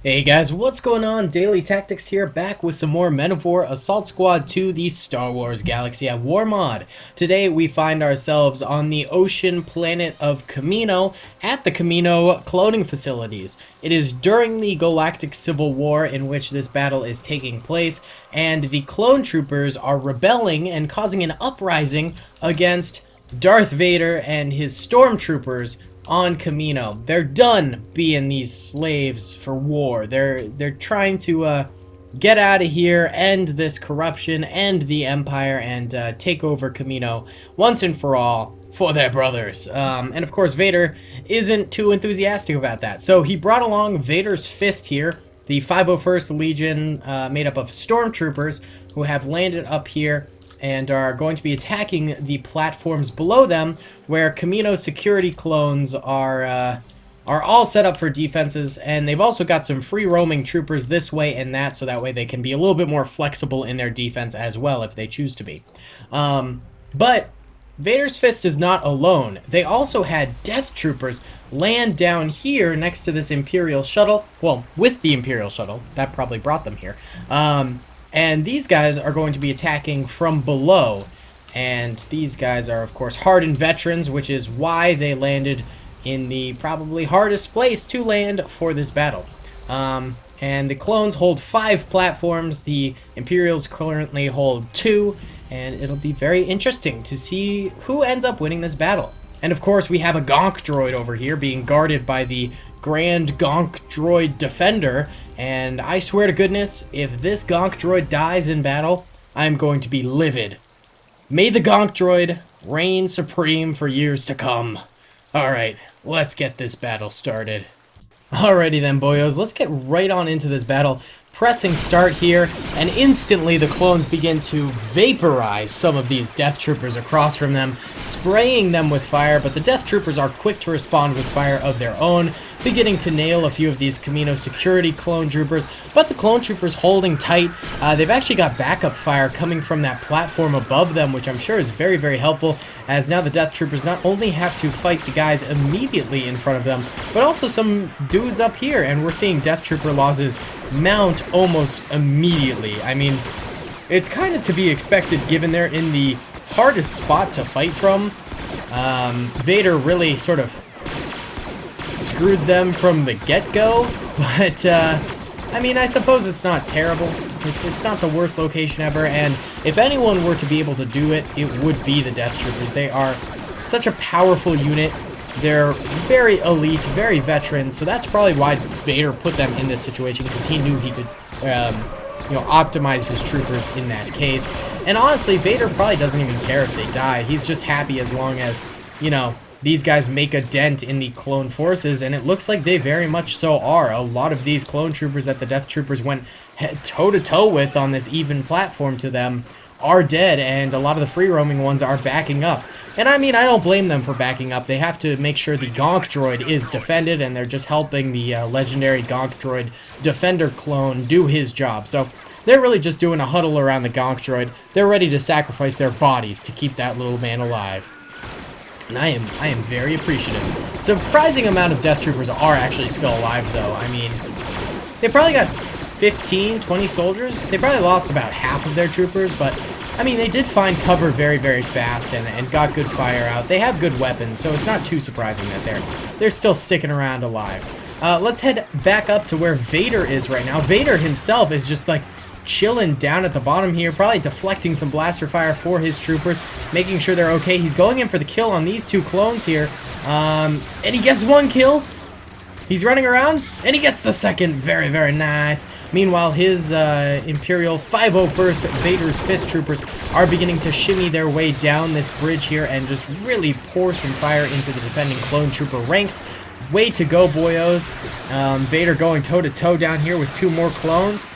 Hey guys, what's going on? Daily Tactics here, back with some more Men of War Assault Squad 2, the Star Wars Galaxy at War mod. Today we find ourselves on the ocean planet of Kamino at the Kamino cloning facilities. It is during the Galactic Civil War in which this battle is taking place, and the clone troopers are rebelling and causing an uprising against Darth Vader and his Stormtroopers on Kamino. They're done being these slaves for war. They're trying to get out of here, end this corruption, end the Empire, and take over Kamino once and for all for their brothers. And of course, Vader isn't too enthusiastic about that. So he brought along Vader's Fist here, the 501st Legion made up of Stormtroopers who have landed up here and are going to be attacking the platforms below them, where Kamino security clones are all set up for defenses, and they've also got some free roaming troopers this way and that, so that way they can be a little bit more flexible in their defense as well if they choose to be. But Vader's Fist is not alone. They also had Death Troopers land down here next to this Imperial shuttle. Well, with the Imperial shuttle. That probably brought them here. And these guys are going to be attacking from below. And these guys are, of course, hardened veterans, which is why they landed in the probably hardest place to land for this battle. And the clones hold 5 platforms. The Imperials currently hold 2. And it'll be very interesting to see who ends up winning this battle. And, of course, we have a Gonk droid over here being guarded by the Grand Gonk Droid Defender, and I swear to goodness, if this Gonk Droid dies in battle, I'm going to be livid. May the Gonk Droid reign supreme for years to come. Alright, let's get this battle started. Alrighty then, boyos, let's get right on into this battle. Pressing start here, and instantly the clones begin to vaporize some of these Death Troopers across from them, spraying them with fire, but the Death Troopers are quick to respond with fire of their own, beginning to nail a few of these Kamino security clone troopers, but the clone troopers holding tight. They've actually got backup fire coming from that platform above them, which I'm sure is very, very helpful, as now the Death Troopers not only have to fight the guys immediately in front of them, but also some dudes up here, and we're seeing Death Trooper losses mount almost immediately. I mean, it's kind of to be expected given they're in the hardest spot to fight from. Vader really sort of screwed them from the get-go, but I mean, I suppose it's not terrible. It's not the worst location ever, and if anyone were to be able to do it, it would be the Death Troopers. They are such a powerful unit. They're very elite, very veteran, so that's probably why Vader put them in this situation, because he knew he could, optimize his troopers in that case. And honestly, Vader probably doesn't even care if they die. He's just happy as long as, these guys make a dent in the clone forces, and it looks like they very much so are. A lot of these clone troopers that the Death Troopers went toe-to-toe with on this even platform to them are dead, and a lot of the free-roaming ones are backing up. And I mean, I don't blame them for backing up. They have to make sure the Gonk Droid is defended, and they're just helping the legendary Gonk Droid Defender clone do his job. So they're really just doing a huddle around the Gonk Droid. They're ready to sacrifice their bodies to keep that little man alive. And I am very appreciative. Surprising amount of Death Troopers are actually still alive, though. I mean, they probably got 15, 20 soldiers. They probably lost about half of their troopers, but I mean, they did find cover very, very fast and got good fire out. They have good weapons, so it's not too surprising that they're still sticking around alive. Let's head back up to where Vader is right now. Vader himself is just like chilling down at the bottom here, probably deflecting some blaster fire for his troopers, making sure they're okay. He's going in for the kill on these 2 clones here, and he gets 1 kill. He's running around, and he gets the second. Very, very nice. Meanwhile, his Imperial 501st Vader's Fist troopers are beginning to shimmy their way down this bridge here and just really pour some fire into the defending clone trooper ranks. Way to go, boyos. Vader going toe-to-toe down here with 2 more clones.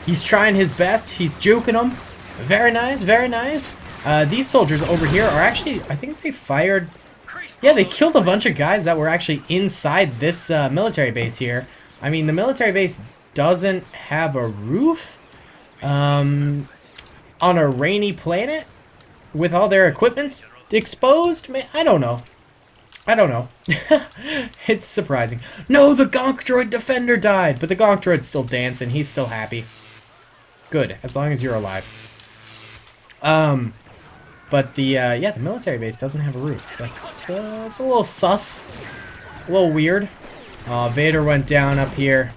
He's trying his best. He's juking them. Very nice, very nice. These soldiers over here are actually, I think they fired... Yeah, they killed a bunch of guys that were actually inside this military base here. I mean, the military base doesn't have a roof on a rainy planet with all their equipments exposed. I don't know. I don't know. It's surprising. No, the Gonk Droid Defender died, but the Gonk Droid's still dancing. He's still happy. Good, as long as you're alive. But the yeah, the military base doesn't have a roof. That's it's a little sus, a little weird. Vader went down up here.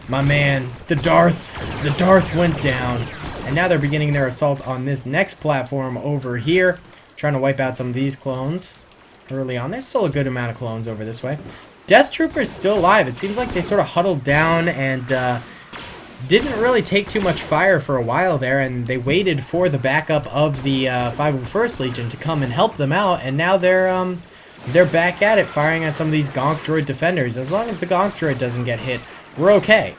My man, the Darth went down, and now they're beginning their assault on this next platform over here, trying to wipe out some of these clones early on. There's still a good amount of clones over this way. Death Troopers still alive. It seems like they sort of huddled down and didn't really take too much fire for a while there, and they waited for the backup of the 501st Legion to come and help them out, and now they're back at it, firing at some of these Gonk Droid defenders. As long as the Gonk Droid doesn't get hit, we're okay.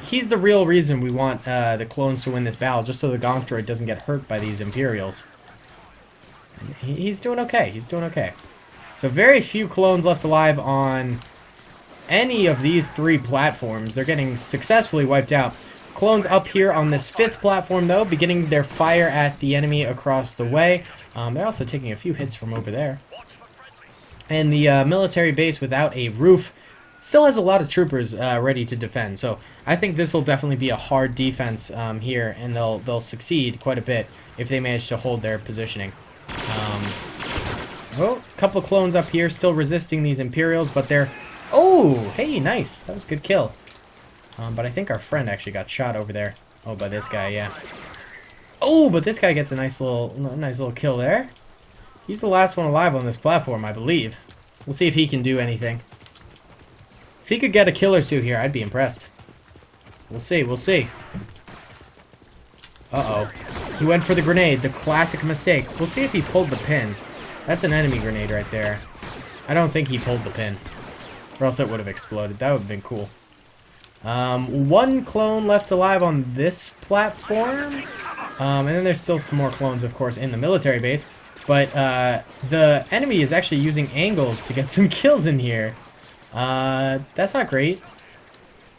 He's the real reason we want the clones to win this battle, just so the Gonk Droid doesn't get hurt by these Imperials. And he's doing okay. He's doing okay. So very few clones left alive on any of these three platforms. They're getting successfully wiped out. Clones up here on this 5th platform, though, beginning their fire at the enemy across the way. They're also taking a few hits from over there. And the military base without a roof still has a lot of troopers ready to defend. So I think this will definitely be a hard defense here, and they'll succeed quite a bit if they manage to hold their positioning. Oh, a couple of clones up here still resisting these Imperials, but they're... Oh, hey, nice. That was a good kill. But I think our friend actually got shot over there. Oh, by this guy, yeah. Oh, but this guy gets a nice little kill there. He's the last one alive on this platform, I believe. We'll see if he can do anything. If he could get a kill or two here, I'd be impressed. We'll see, we'll see. Uh-oh. He went for the grenade, the classic mistake. We'll see if he pulled the pin. That's an enemy grenade right there. I don't think he pulled the pin, or else it would have exploded. That would have been cool. One clone left alive on this platform. And then there's still some more clones, of course, in the military base. But the enemy is actually using angles to get some kills in here. That's not great.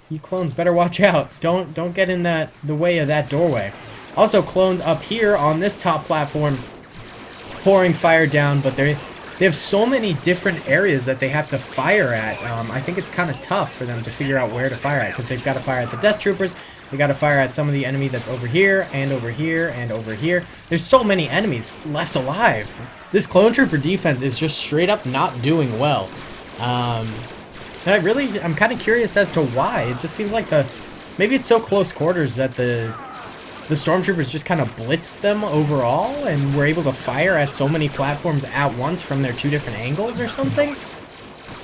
You clones better watch out. Don't get in the way of that doorway. Also, clones up here on this top platform pouring fire down, but they have so many different areas that they have to fire at. I think it's kind of tough for them to figure out where to fire at, because they've got to fire at the Death Troopers, they got to fire at some of the enemy that's over here, and over here, and over here. There's so many enemies left alive. This clone trooper defense is just straight up not doing well. And I'm kind of curious as to why. It just seems like maybe it's so close quarters that the Stormtroopers just kind of blitzed them overall and were able to fire at so many platforms at once from their two different angles or something.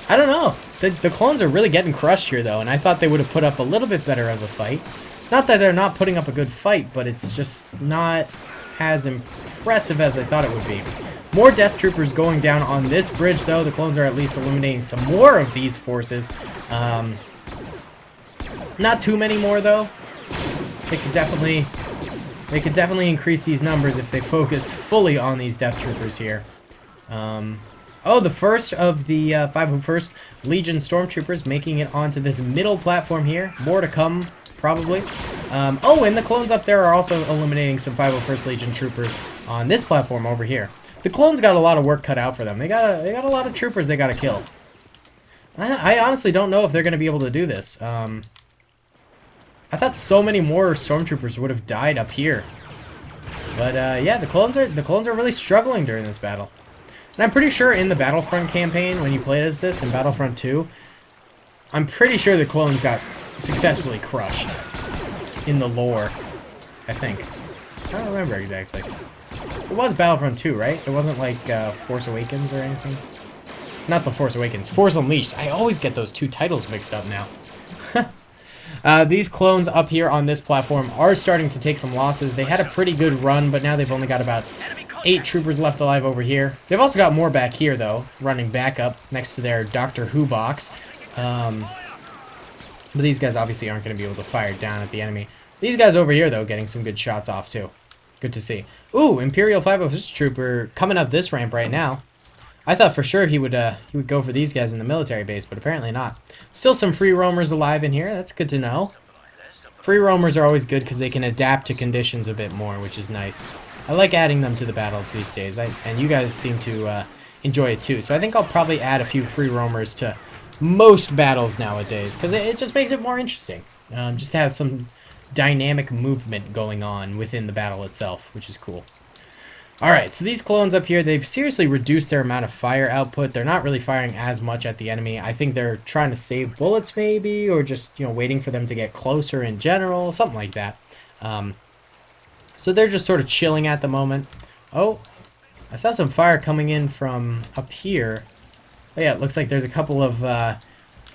I don't know. The clones are really getting crushed here, though, and I thought they would have put up a little bit better of a fight. Not that they're not putting up a good fight, but it's just not as impressive as I thought it would be. More Death Troopers going down on this bridge, though. The clones are at least eliminating some more of these forces. Not too many more, though. They could definitely increase these numbers if they focused fully on these Death Troopers here. Oh, the first of the 501st Legion Stormtroopers making it onto this middle platform here. More to come, probably. Oh, and the clones up there are also eliminating some 501st Legion troopers on this platform over here. The clones got a lot of work cut out for them. They got a lot of troopers they got to kill. I honestly don't know if they're going to be able to do this. I thought so many more Stormtroopers would have died up here. But yeah, the clones are really struggling during this battle. And I'm pretty sure in the Battlefront campaign, when you played as this in Battlefront 2, I'm pretty sure the clones got successfully crushed in the lore, I think. I don't remember exactly. It was Battlefront 2, right? It wasn't like Force Awakens or anything? Not the Force Awakens. Force Unleashed. I always get those two titles mixed up now. These clones up here on this platform are starting to take some losses. They had a pretty good run, but now they've only got about 8 troopers left alive over here. They've also got more back here, though, running back up next to their Doctor Who box. But these guys obviously aren't going to be able to fire down at the enemy. These guys over here, though, getting some good shots off, too. Good to see. Ooh, Imperial 501st Trooper coming up this ramp right now. I thought for sure he would go for these guys in the military base, but apparently not. Still some free roamers alive in here. That's good to know. Free roamers are always good because they can adapt to conditions a bit more, which is nice. I like adding them to the battles these days, and you guys seem to enjoy it too. So I think I'll probably add a few free roamers to most battles nowadays, because it just makes it more interesting. Just to have some dynamic movement going on within the battle itself, which is cool. Alright, so these clones up here, they've seriously reduced their amount of fire output. They're not really firing as much at the enemy. I think they're trying to save bullets maybe, or just, you know, waiting for them to get closer in general, something like that. So they're just sort of chilling at the moment. Oh, I saw some fire coming in from up here. Oh yeah, it looks like there's a couple of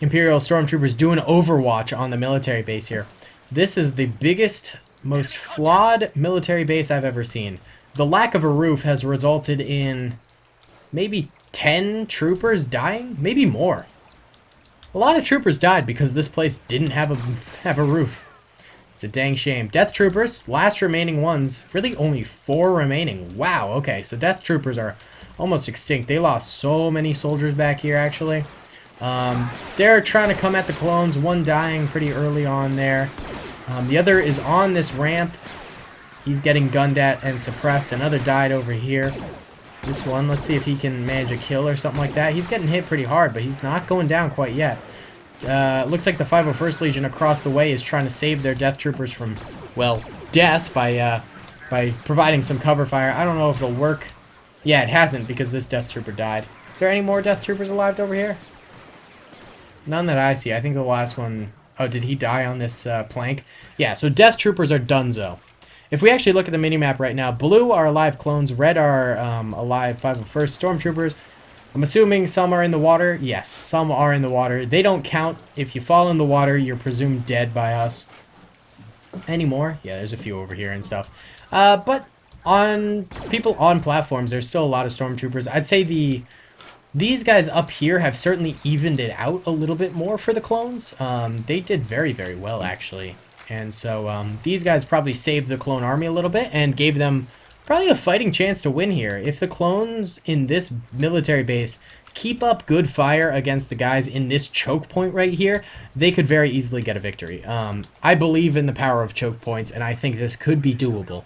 Imperial Stormtroopers doing Overwatch on the military base here. This is the biggest, most flawed military base I've ever seen. The lack of a roof has resulted in maybe 10 troopers dying, maybe more. A lot of troopers died because this place didn't have a roof. It's a dang shame. Death Troopers, last remaining ones, really only 4 remaining. Wow, okay, so Death Troopers are almost extinct. They lost so many soldiers back here, actually. They're trying to come at the clones, one dying pretty early on there. The other is on this ramp. He's getting gunned at and suppressed. Another died over here. This one, let's see if he can manage a kill or something like that. He's getting hit pretty hard, but he's not going down quite yet. Looks like the 501st Legion across the way is trying to save their Death Troopers from, well, death by providing some cover fire. I don't know if it'll work. Yeah, it hasn't, because this Death Trooper died. Is there any more Death Troopers alive over here? None that I see. I think the last one... Oh, did he die on this plank? Yeah, so Death Troopers are donezo. If we actually look at the minimap right now, blue are alive clones, red are alive 501st Stormtroopers. I'm assuming some are in the water. Yes, some are in the water. They don't count. If you fall in the water, you're presumed dead by us. Any more? Yeah, there's a few over here and stuff. But on people on platforms, there's still a lot of Stormtroopers. I'd say these guys up here have certainly evened it out a little bit more for the clones. They did very, very well, actually. And so these guys probably saved the clone army a little bit and gave them probably a fighting chance to win here. If the clones in this military base keep up good fire against the guys in this choke point right here, they could very easily get a victory. I believe in the power of choke points, and I think this could be doable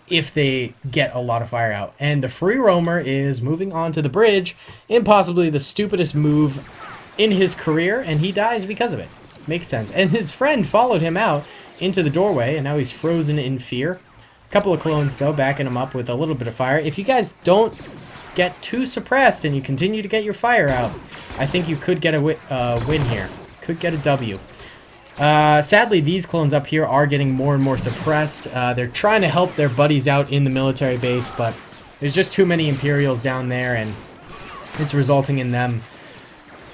if they get a lot of fire out. And the free roamer is moving on to the bridge in possibly the stupidest move in his career, and he dies because of it. Makes sense. And his friend followed him out into the doorway, and now he's frozen in fear. A couple of clones, though, backing him up with a little bit of fire. If you guys don't get too suppressed and you continue to get your fire out, I think you could get a win here. Could get a W. Sadly, these clones up here are getting more and more suppressed. They're trying to help their buddies out in the military base, but there's just too many Imperials down there, and it's resulting in them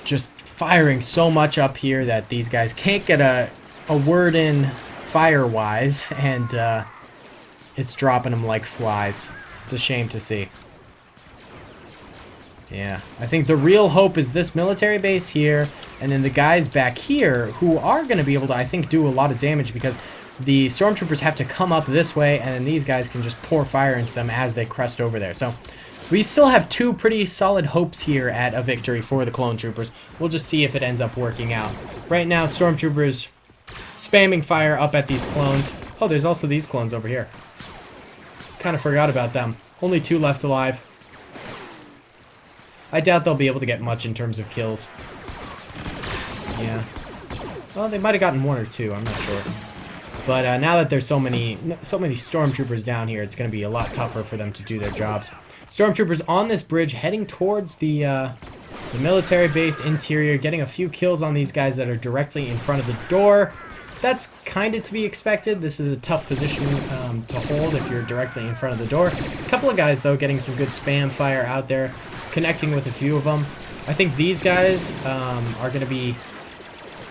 just firing so much up here that these guys can't get a word in fire-wise, and it's dropping them like flies. It's a shame to see. Yeah, I think the real hope is this military base here, and then the guys back here who are going to be able to, I think, do a lot of damage because the Stormtroopers have to come up this way, and then these guys can just pour fire into them as they crest over there. So we still have 2 pretty solid hopes here at a victory for the Clone Troopers. We'll just see if it ends up working out. Right now, Stormtroopers spamming fire up at these clones. Oh, there's also these clones over here. Kind of forgot about them. Only 2 left alive. I doubt they'll be able to get much in terms of kills. Yeah. Well, they might have gotten 1 or 2, I'm not sure. But now that there's so many Stormtroopers down here, it's going to be a lot tougher for them to do their jobs. Stormtroopers on this bridge heading towards the military base interior, getting a few kills on these guys that are directly in front of the door. That's kind of to be expected. This is a tough position to hold if you're directly in front of the door. A couple of guys, though, getting some good spam fire out there, connecting with a few of them. I think these guys are going to be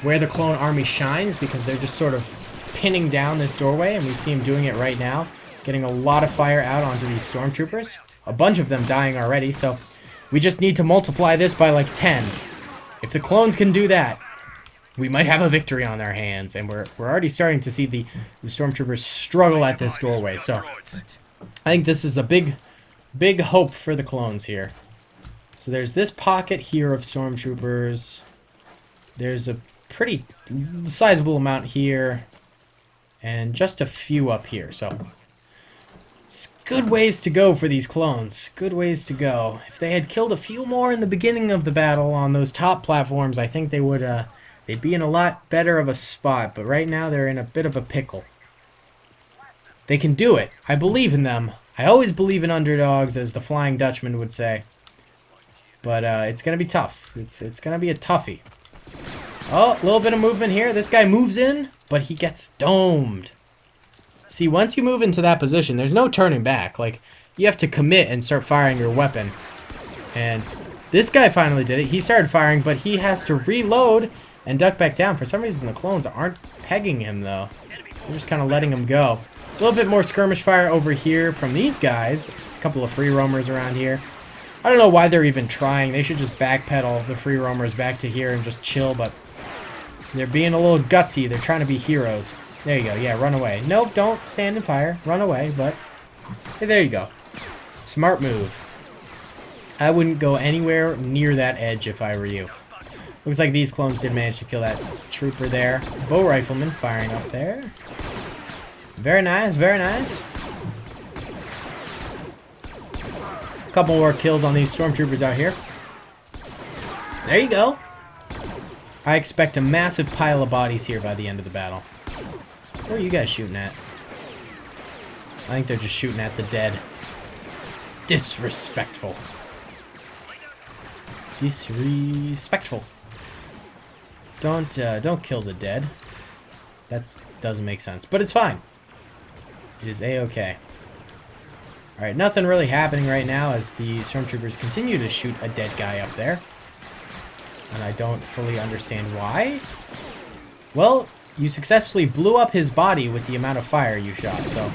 where the clone army shines because they're just sort of pinning down this doorway, and we see him doing it right now, getting a lot of fire out onto these Stormtroopers. A bunch of them dying already, so we just need to multiply this by like 10. If the clones can do that, we might have a victory on our hands, and we're already starting to see the Stormtroopers struggle at this doorway. So I think this is a big hope for the clones here. So there's this pocket here of Stormtroopers. There's a pretty sizable amount here, and just a few up here. So Good ways to go for these clones. Good ways to go. If they had killed a few more in the beginning of the battle on those top platforms, I think they would, they'd be in a lot better of a spot. But right now, they're in a bit of a pickle. They can do it. I believe in them. I always believe in underdogs, as the Flying Dutchman would say. But it's going to be tough. It's going to be a toughie. Oh, a little bit of movement here. This guy moves in, but he gets domed. See, once you move into that position, there's no turning back. Like, you have to commit and start firing your weapon. And this guy finally did it. He started firing, but he has to reload and duck back down. For some reason, the clones aren't pegging him, though. They're just kind of letting him go. A little bit more skirmish fire over here from these guys. A couple of free roamers around here. I don't know why they're even trying. They should just backpedal the free roamers back to here and just chill, but they're being a little gutsy. They're trying to be heroes. There you go. Yeah, run away. Nope, don't stand and fire. Run away, but hey, there you go. Smart move. I wouldn't go anywhere near that edge if I were you. Looks like these clones did manage to kill that trooper there. Bow rifleman firing up there. Very nice, very nice. A couple more kills on these stormtroopers out here. There you go. I expect a massive pile of bodies here by the end of the battle. What are you guys shooting at? I think they're just shooting at the dead. Disrespectful. Disrespectful. Don't kill the dead. That doesn't make sense, but it's fine. It is a-okay. Alright, nothing really happening right now as the stormtroopers continue to shoot a dead guy up there. And I don't fully understand why. Well, you successfully blew up his body with the amount of fire you shot, so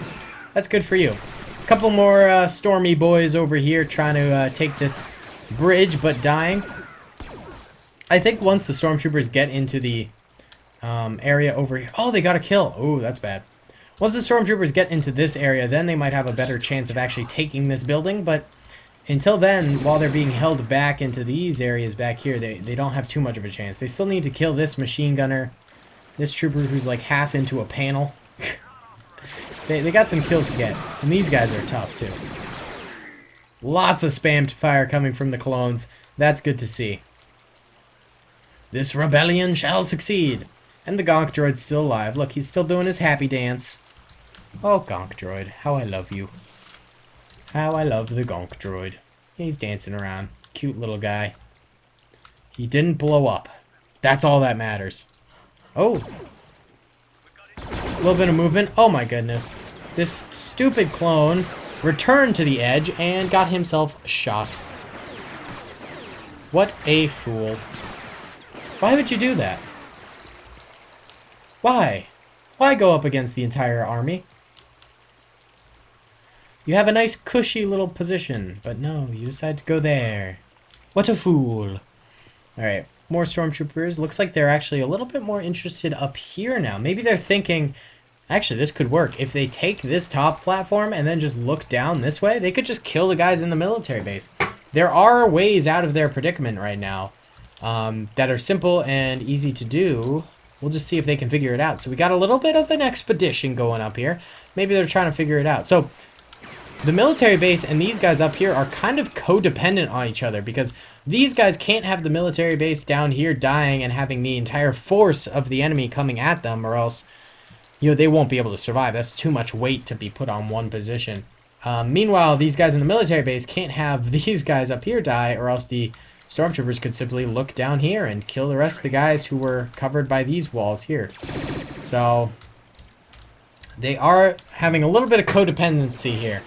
that's good for you. A couple more stormy boys over here trying to take this bridge, but dying. I think once the stormtroopers get into the area over here... Oh, they got a kill. Ooh, that's bad. Once the stormtroopers get into this area, then they might have a better chance of actually taking this building, but until then, while they're being held back into these areas back here, they don't have too much of a chance. They still need to kill this machine gunner, this trooper who's like half into a panel. they got some kills to get, and these guys are tough too. Lots of spammed fire coming from the clones. That's good to see. This rebellion shall succeed. And the Gonk droid's still alive. Look, he's still doing his happy dance. Oh, Gonk droid, how I love you. How I love the Gonk droid. He's dancing around. Cute little guy. He didn't blow up. That's all that matters. Oh. A little bit of movement. Oh my goodness. This stupid clone returned to the edge and got himself shot. What a fool. Why would you do that? Why? Why go up against the entire army? You have a nice cushy little position, but no, you decide to go there. What a fool. Alright, more stormtroopers. Looks like they're actually a little bit more interested up here now. Maybe they're thinking, actually this could work. If they take this top platform and then just look down this way, they could just kill the guys in the military base. There are ways out of their predicament right now that are simple and easy to do. We'll just see if they can figure it out. So we got a little bit of an expedition going up here. Maybe they're trying to figure it out. So the military base and these guys up here are kind of codependent on each other because these guys can't have the military base down here dying and having the entire force of the enemy coming at them, or else, you know, they won't be able to survive. That's too much weight to be put on one position. Meanwhile, these guys in the military base can't have these guys up here die, or else the stormtroopers could simply look down here and kill the rest of the guys who were covered by these walls here. So they are having a little bit of codependency here.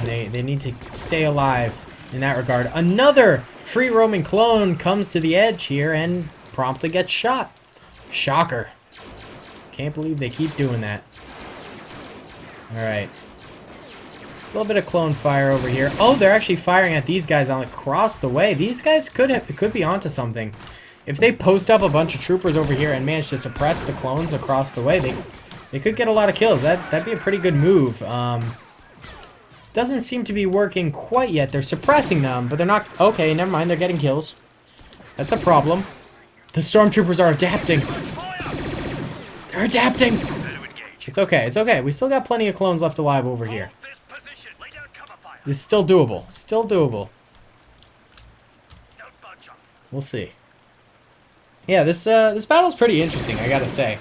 They need to stay alive in that regard. Another free roaming clone comes to the edge here and promptly gets shot. Shocker. Can't believe they keep doing that. Alright. A little bit of clone fire over here. Oh, they're actually firing at these guys on across the way. These guys could be onto something. If they post up a bunch of troopers over here and manage to suppress the clones across the way, they could get a lot of kills. That'd be a pretty good move. Doesn't seem to be working quite yet. They're suppressing them, but they're not... Okay, never mind. They're getting kills. That's a problem. The stormtroopers are adapting. They're adapting. It's okay. It's okay. We still got plenty of clones left alive over here. This is still doable. Still doable. We'll see. Yeah, this battle's pretty interesting, I gotta say.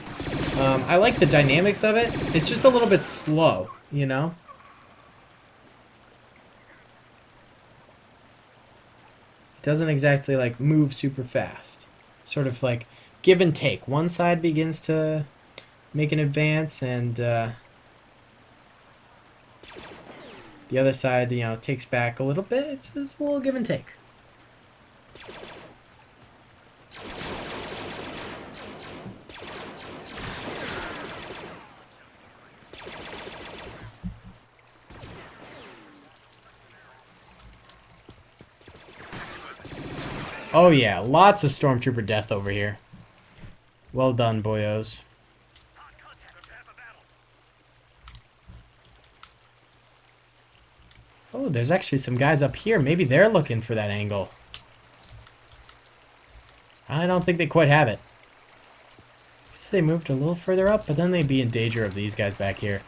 I like the dynamics of it. It's just a little bit slow, you know? It doesn't exactly, like, move super fast. It's sort of like give and take. One side begins to make an advance, and the other side, you know, takes back a little bit. It's a little give and take. Oh yeah, lots of Stormtrooper death over here. Well done, boyos. Oh, there's actually some guys up here. Maybe they're looking for that angle. I don't think they quite have it. If they moved a little further up, but then they'd be in danger of these guys back here.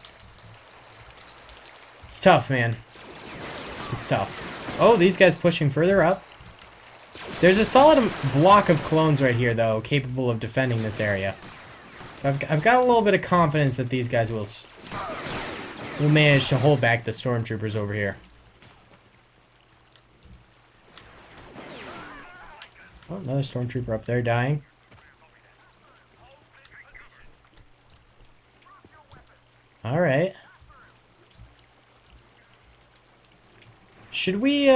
It's tough, man. It's tough. Oh, these guys pushing further up. There's a solid block of clones right here, though, capable of defending this area. So I've got a little bit of confidence that these guys will manage to hold back the Stormtroopers over here. Oh, another Stormtrooper up there dying. Alright. Should we,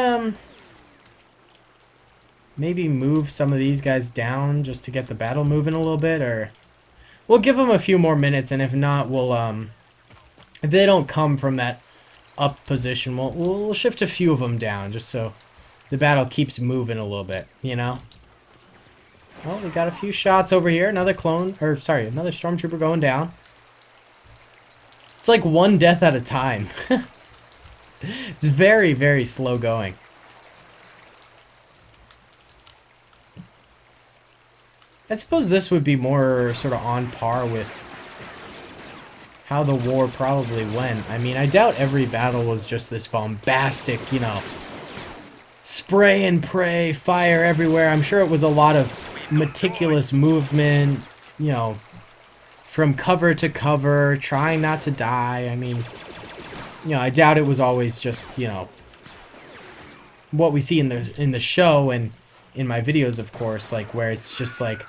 maybe move some of these guys down just to get the battle moving a little bit, or we'll give them a few more minutes, and if not, we'll if they don't come from that up position, we'll shift a few of them down just so the battle keeps moving a little bit, you know. Well, we got a few shots over here. Another clone, or sorry, another Stormtrooper going down. It's like one death at a time. It's very, very slow going. I suppose this would be more sort of on par with how the war probably went. I mean, I doubt every battle was just this bombastic, you know, spray and pray, fire everywhere. I'm sure it was a lot of meticulous movement, you know, from cover to cover, trying not to die. I mean, you know, I doubt it was always just, you know, what we see in the show and in my videos, of course, like where it's just like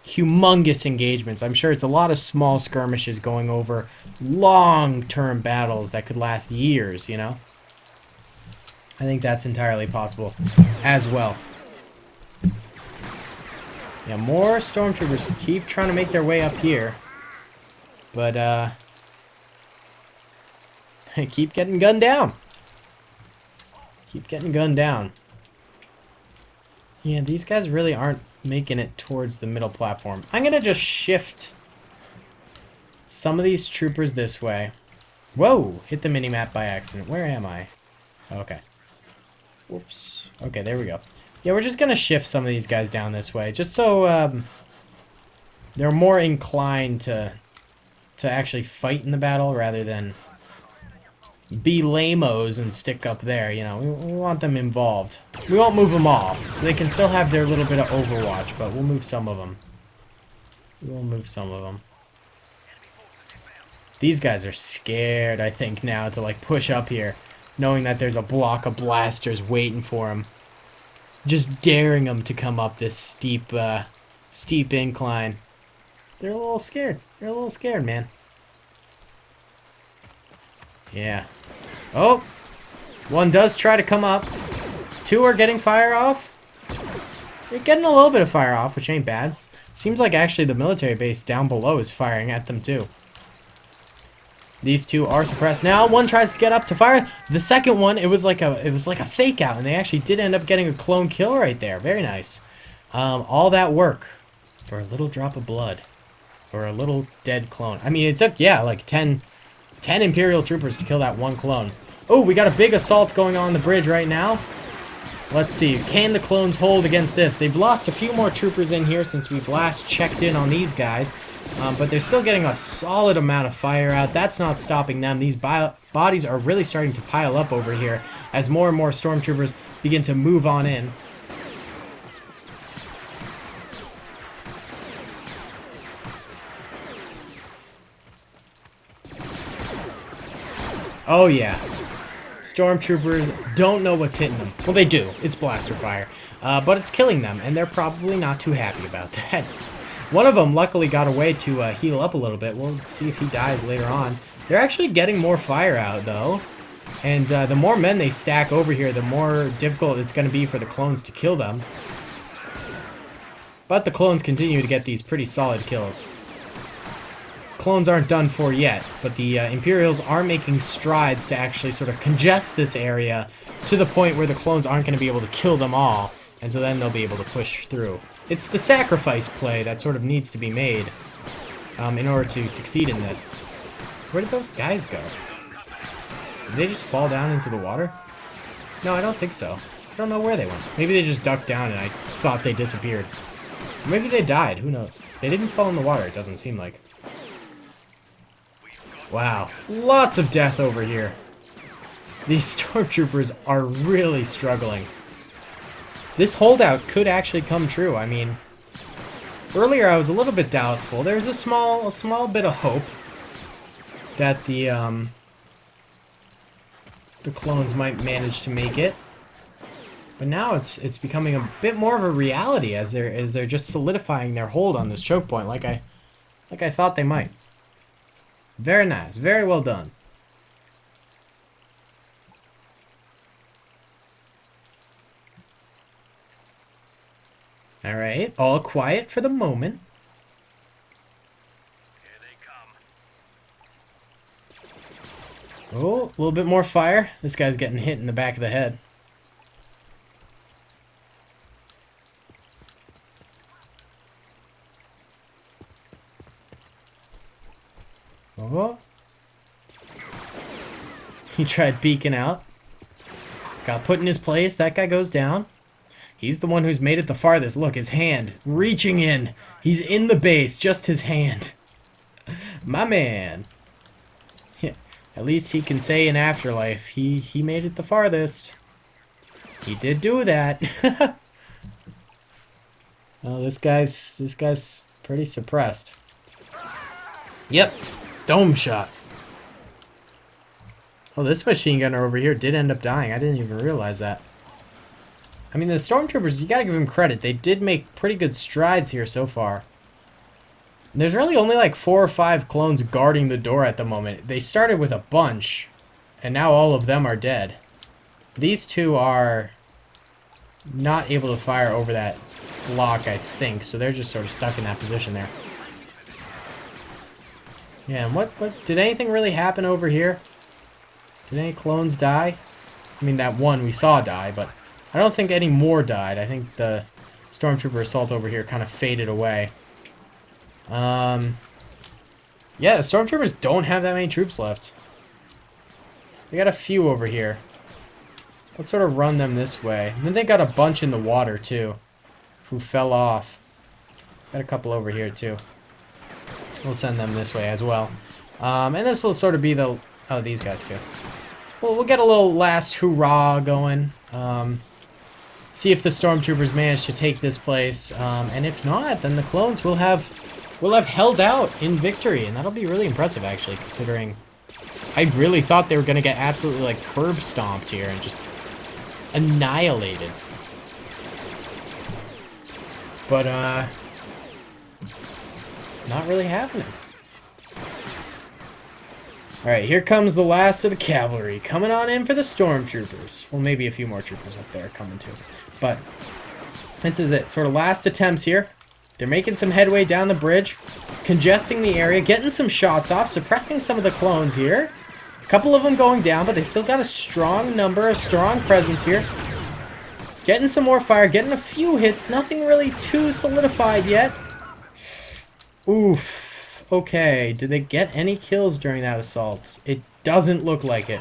humongous engagements. I'm sure it's a lot of small skirmishes going over long-term battles that could last years, you know? I think that's entirely possible as well. Yeah, more Stormtroopers keep trying to make their way up here. But, keep getting gunned down. Keep getting gunned down. Yeah, these guys really aren't making it towards the middle platform. I'm going to just shift some of these troopers this way. Whoa! Hit the minimap by accident. Where am I? Okay. Whoops. Okay, there we go. Yeah, we're just going to shift some of these guys down this way, just so they're more inclined to actually fight in the battle rather than be lame-os and stick up there, you know. We want them involved. We won't move them all, so they can still have their little bit of Overwatch, but we'll move some of them. We'll move some of them. These guys are scared, I think, now to, like, push up here, knowing that there's a block of blasters waiting for them. Just daring them to come up this steep incline. They're a little scared. They're a little scared, man. Yeah. Oh! One does try to come up. Two are getting fire off. They're getting a little bit of fire off, which ain't bad. Seems like actually the military base down below is firing at them too. These two are suppressed now. One tries to get up to fire. The second one, it was like a fake out, and they actually did end up getting a clone kill right there. Very nice. All that work for a little drop of blood. Or a little dead clone. I mean, it took, yeah, like 10 Imperial troopers to kill that one clone. Oh, we got a big assault going on the bridge right now. Let's see. Can the clones hold against this? They've lost a few more troopers in here since we've last checked in on these guys. But they're still getting a solid amount of fire out. That's not stopping them. These bodies are really starting to pile up over here as more and more stormtroopers begin to move on in. Oh yeah. Stormtroopers don't know what's hitting them. Well, they do. It's blaster fire. But it's killing them, and they're probably not too happy about that. One of them luckily got away to heal up a little bit. We'll see if he dies later on. They're actually getting more fire out, though. And the more men they stack over here, the more difficult it's going to be for the clones to kill them. But the clones continue to get these pretty solid kills. Clones aren't done for yet, but the Imperials are making strides to actually sort of congest this area to the point where the clones aren't going to be able to kill them all, and so then they'll be able to push through. It's the sacrifice play that sort of needs to be made in order to succeed in this. Where did those guys go? Did they just fall down into the water? No, I don't think so. I don't know where they went. Maybe they just ducked down and I thought they disappeared. Or maybe they died, who knows? They didn't fall in the water, it doesn't seem like. Wow, lots of death over here. These stormtroopers are really struggling. This holdout could actually come true. I mean, earlier I was a little bit doubtful. There's a small bit of hope that the clones might manage to make it. But now it's becoming a bit more of a reality as they're just solidifying their hold on this choke point like I thought they might. Very nice, very well done. Alright, all quiet for the moment. Here they come. Oh, a little bit more fire. This guy's getting hit in the back of the head. Oh. He tried beaking out. Got put in his place. That guy goes down. He's the one who's made it the farthest. Look, his hand reaching in. He's in the base, just his hand. My man. At least he can say in Afterlife, he made it the farthest. He did do that. Oh, this guy's pretty suppressed. Yep. Dome shot. Oh, this machine gunner over here did end up dying. I didn't even realize that. I mean, the Stormtroopers, you gotta give them credit. They did make pretty good strides here so far. There's really only like 4 or 5 clones guarding the door at the moment. They started with a bunch, and now all of them are dead. These two are not able to fire over that block, I think, so they're just sort of stuck in that position there. Yeah, and what did anything really happen over here? Did any clones die? I mean, that one we saw die, but I don't think any more died. I think the Stormtrooper assault over here kind of faded away. Yeah, the Stormtroopers don't have that many troops left. They got a few over here. Let's sort of run them this way. And then they got a bunch in the water, too, who fell off. Got a couple over here, too. We'll send them this way as well. And this will sort of be the... Oh, these guys, too. Well, we'll get a little last hurrah going. See if the Stormtroopers manage to take this place. And if not, then the clones will have held out in victory. And that'll be really impressive, actually, considering... I really thought they were going to get absolutely, like, curb stomped here and just annihilated. But, not really happening. Alright, here comes the last of the cavalry. Coming on in for the Stormtroopers. Well, maybe a few more troopers up there coming too. But this is it. Sort of last attempts here. They're making some headway down the bridge. Congesting the area. Getting some shots off. Suppressing some of the clones here. A couple of them going down, but they still got a strong number, a strong presence here. Getting some more fire. Getting a few hits. Nothing really too solidified yet. Oof. Okay, did they get any kills during that assault? It doesn't look like it.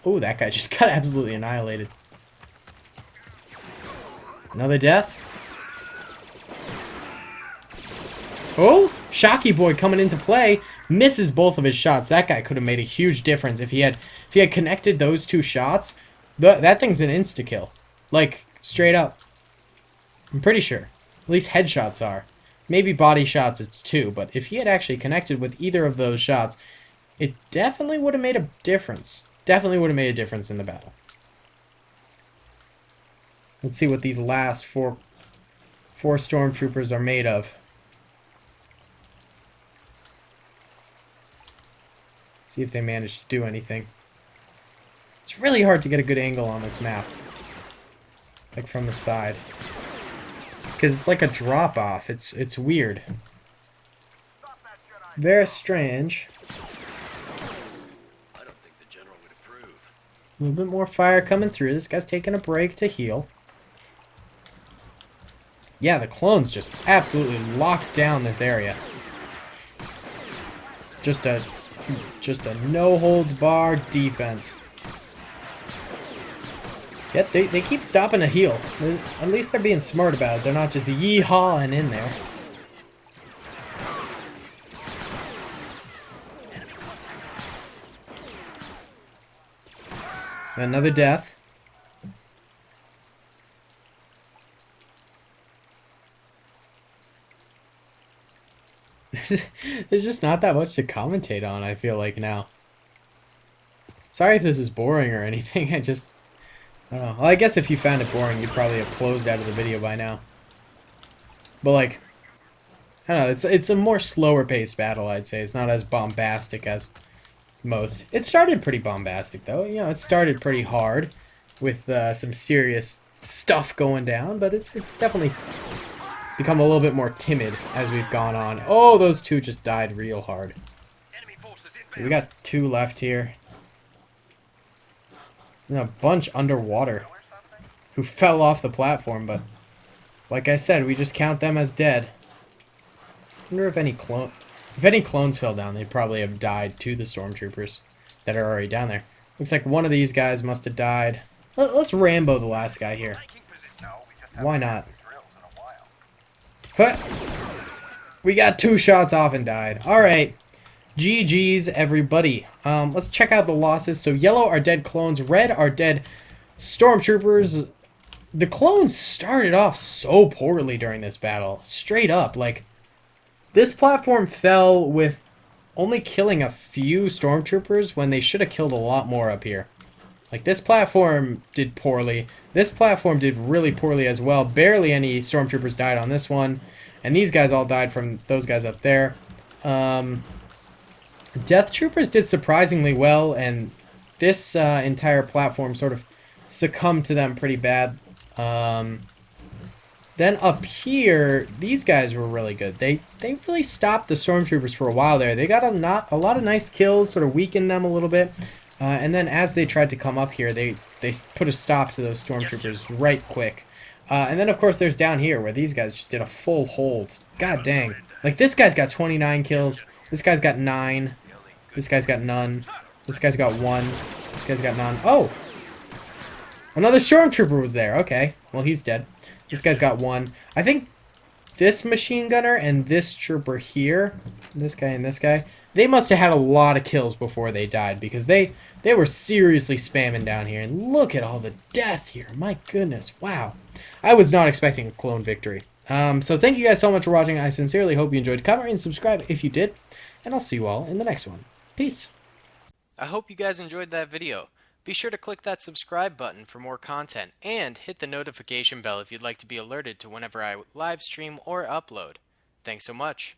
Oh, that guy just got absolutely annihilated. Another death. Oh! Shocky Boy coming into play, misses both of his shots. That guy could have made a huge difference if he had connected those 2 shots. That thing's an insta-kill. Like, straight up. I'm pretty sure. At least headshots are. Maybe body shots it's 2, but if he had actually connected with either of those shots, it definitely would have made a difference. Definitely would have made a difference in the battle. Let's see what these last four Stormtroopers are made of. See if they manage to do anything. It's really hard to get a good angle on this map. Like from the side. Because it's like a drop-off. It's weird. Very strange. I don't think the general would approve. A little bit more fire coming through. This guy's taking a break to heal. Yeah, the clones just absolutely locked down this area. Just a no-holds-barred defense. Yet they keep stopping to heal. At least they're being smart about it. They're not just yee-hawing in there. Another death. There's just not that much to commentate on, I feel like, now. Sorry if this is boring or anything. I don't know. Well, I guess if you found it boring, you'd probably have closed out of the video by now. But, like, I don't know. It's a more slower-paced battle, I'd say. It's not as bombastic as most. It started pretty bombastic, though. You know, it started pretty hard with some serious stuff going down, but it's definitely become a little bit more timid as we've gone on. Oh, those 2 just died real hard. We got 2 left here. And a bunch underwater who fell off the platform, but like I said, we just count them as dead. I wonder if any clones fell down, they'd probably have died to the Stormtroopers that are already down there. Looks like one of these guys must have died. Let's Rambo the last guy here. Why not? Huh. We got 2 shots off and died. Alright. GG's, everybody. Let's check out the losses. So yellow are dead clones. Red are dead Stormtroopers. The clones started off so poorly during this battle. Straight up. Like, this platform fell with only killing a few Stormtroopers when they should have killed a lot more up here. Like, this platform did poorly. This platform did really poorly as well. Barely any Stormtroopers died on this one. And these guys all died from those guys up there. Death Troopers did surprisingly well, and this entire platform sort of succumbed to them pretty bad. Then up here, these guys were really good. They really stopped the Stormtroopers for a while there. They got a lot of nice kills, sort of weakened them a little bit. And then as they tried to come up here, they put a stop to those Stormtroopers right quick. And then, of course, there's down here where these guys just did a full hold. God dang. Like, this guy's got 29 kills. This guy's got 9. This guy's got none. This guy's got 1. This guy's got none. Oh! Another Stormtrooper was there. Okay. Well, he's dead. This guy's got 1. I think this machine gunner and this trooper here, this guy and this guy, they must have had a lot of kills before they died, because they were seriously spamming down here. And look at all the death here. My goodness. Wow. I was not expecting a clone victory. So thank you guys so much for watching. I sincerely hope you enjoyed. Comment and subscribe if you did. And I'll see you all in the next one. Peace. I hope you guys enjoyed that video. Be sure to click that subscribe button for more content, and hit the notification bell if you'd like to be alerted to whenever I live stream or upload. Thanks so much.